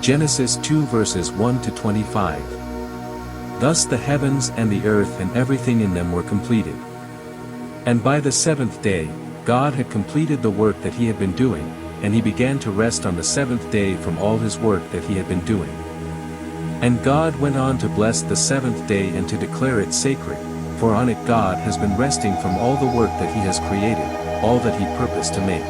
Genesis 2 verses 1 to 25. Thus the heavens and the earth and everything in them were completed. And by the seventh day, God had completed the work that he had been doing, and he began to rest on the seventh day from all his work that he had been doing. And God went on to bless the seventh day and to declare it sacred, for on it God has been resting from all the work that he has created, all that he purposed to make.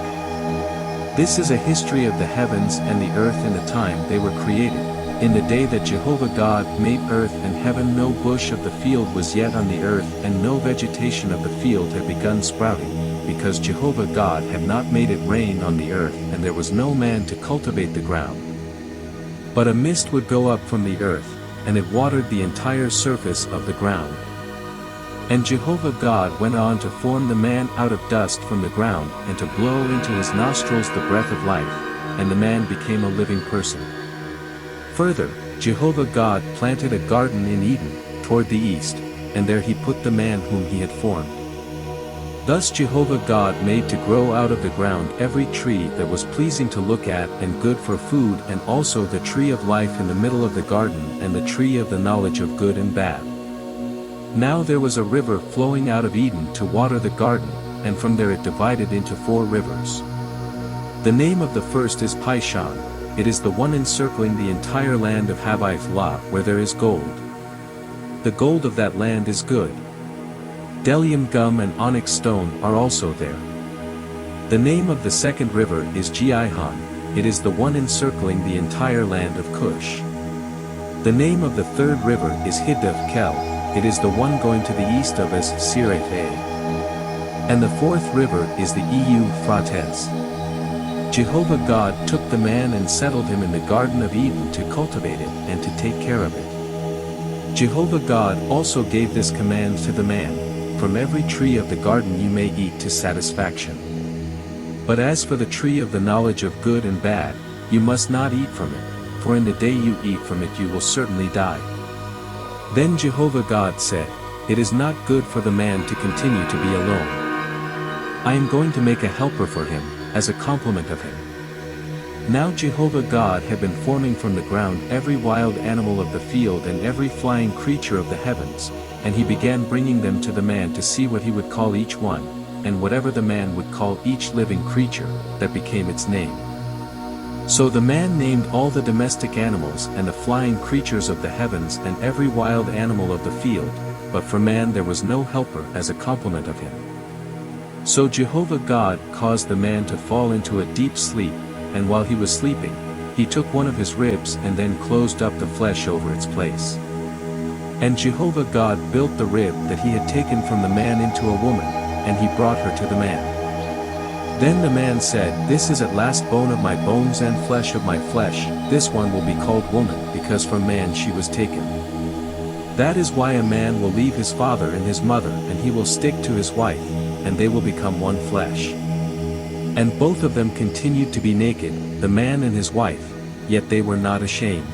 This is a history of the heavens and the earth in the time they were created. In the day that Jehovah God made earth and heaven, no bush of the field was yet on the earth, and no vegetation of the field had begun sprouting, because Jehovah God had not made it rain on the earth, and there was no man to cultivate the ground. But a mist would go up from the earth, and it watered the entire surface of the ground. And Jehovah God went on to form the man out of dust from the ground, and to blow into his nostrils the breath of life, and the man became a living person. Further, Jehovah God planted a garden in Eden, toward the east, and there he put the man whom he had formed. Thus Jehovah God made to grow out of the ground every tree that was pleasing to look at and good for food, and also the tree of life in the middle of the garden, and the tree of the knowledge of good and bad. Now there was a river flowing out of Eden to water the garden, and from there it divided into 4 rivers. The name of the first is Pishon. It is the one encircling the entire land of Havith-la, where there is gold. The gold of that land is good. Bdellium gum and onyx stone are also there. The name of the second river is Gihon. It is the one encircling the entire land of Cush. The name of the third river is Hiddekel. It is the one going to the east of Es-Sirah. And the fourth river is the Euphrates. Jehovah God took the man and settled him in the Garden of Eden to cultivate it and to take care of it. Jehovah God also gave this command to the man: from every tree of the garden you may eat to satisfaction. But as for the tree of the knowledge of good and bad, you must not eat from it, for in the day you eat from it you will certainly die. Then Jehovah God said, "It is not good for the man to continue to be alone. I am going to make a helper for him, as a complement of him." Now Jehovah God had been forming from the ground every wild animal of the field and every flying creature of the heavens, and he began bringing them to the man to see what he would call each one, and whatever the man would call each living creature, that became its name. So the man named all the domestic animals and the flying creatures of the heavens and every wild animal of the field, but for man there was no helper as a complement of him. So Jehovah God caused the man to fall into a deep sleep, and while he was sleeping, he took one of his ribs and then closed up the flesh over its place. And Jehovah God built the rib that he had taken from the man into a woman, and he brought her to the man. Then the man said, "This is at last bone of my bones and flesh of my flesh, this one will be called woman, because from man she was taken." That is why a man will leave his father and his mother, and he will stick to his wife, and they will become one flesh. And both of them continued to be naked, the man and his wife, yet they were not ashamed.